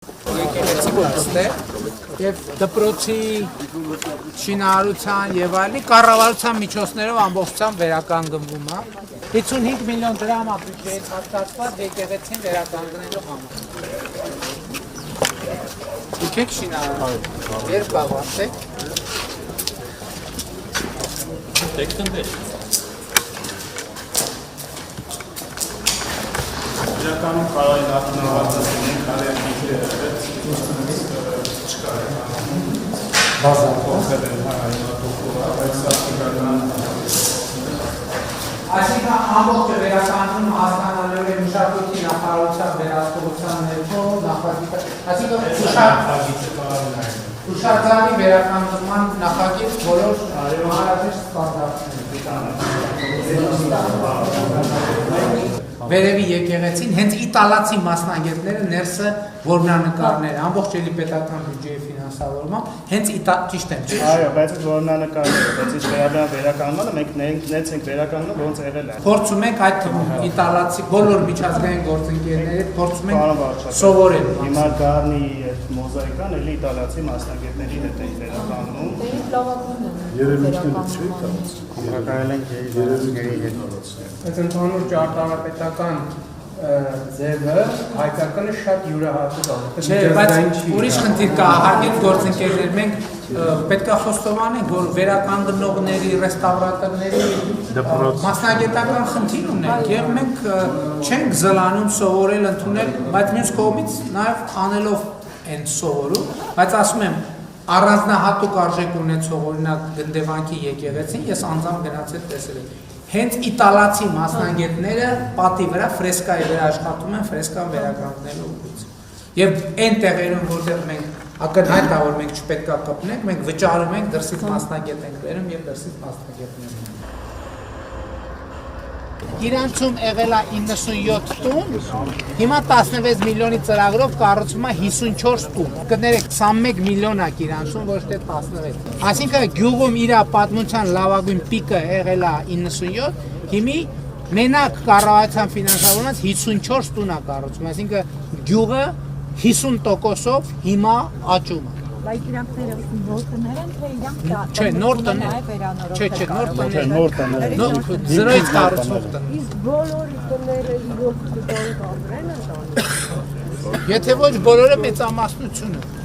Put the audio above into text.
Եկեղեցի գործ է եւ դպրոցի շինարարության եւ այլն կառավարության միջոցներով ամբողջությամբ վերականգնվում է 55 միլիոն դրամ բյուջեից հատկացված եկեղեցին վերականգնելու համար։ Եկեք շինարարություն։ Երբ բավարարեք։ Տեքստը Իրականում կարայի նախնավազասին կարի չկար բազախոխել են հայնատոքուրա, բայց սաստիկական Այսինքն ամբողջը վերականգնում հասկանալու է մշակույթի նախարարության վերահսկողության ներքո նախագիծը, այսինքն հուշարձանի վերականգնման նախագիծ բոլոր հարաբերական ստանդարտներ Վերևի եկեղեցին հենց իտալացի մասնագետները ներսը որմնանկարները ամբողջ էլի պետական բյուջեի ֆինանսավորմամբ հենց ճիշտ եմ չէ՞ Այո, բայց որմնանկարները բայց ինչ վերականգնումը մենք նենց ենք վերականգնում ոնց եղել է Փորձում ենք այդ թվում իտալացի բոլոր միջազգային գործընկերների փորձում ենք սովորել Հիմա Գառնի այդ մոզաիկան էլի իտալացի մասնագետների հետ ենք վերականգնում Համակարգել ենք երևույթների հետ Այս ընդհանուր ճարտարապետական ձևը հայկականը շատ յուրահատուկ է։ Չէ, բայց ուրիշ խնդիր կա, հարգելի գործընկերներ, մենք պետք է խոստովանենք, որ վերականգնողների, ռեստավրատորների մասնագիտական խնդիր ունենք եւ մենք չենք զլանում սովորել ընդունել, բայց մյուս կողմից նաեւ անելով են սովորում, բայց ասում եմ առանձնահատուկ արժեք ունեցող օրինակ Գնդեվանքի եկեղեցին ես անձամբ գնացել տեսել եմ Հենց իտալացի մասնագետները պատի վրա ֆրեսկայի վրա աշխատում են ֆրեսկան վերականգնելու ուղղությամբ։ Եվ այն տեղերում, որտեղ մենք ակնհայտ է, որ մենք չպետք է կպնենք, մենք վճարում ենք դրսից մասնագետ ենք բերում եւ դրսից մասնագետներ ենք։ Իրանցում եղել է 97 տուն, հիմա 16 միլիոնի ծրագրով կառուցվում է 54 տուն։ Կներեք 21 միլիոն է իրանցում, ոչ թե 16։ Այսինքն գյուղում իր պատմության լավագույն պիկը եղել է 97, հիմի մենակ կառավարության ֆինանսավորված 54 տուն է կառուցվում, այսինքն գյուղը 50%-ով հիմա աճում է։ Բայց իրանք նոր տներ են, թե իրանք Չէ, նոր տներ։ Չէ, նոր տներ։ Զրոյից կառուցվող տներ։ Իսկ բոլոր տները իրոք կարող ապրեն ընտանիք։ Եթե ոչ բոլորը մեծամասնություն է։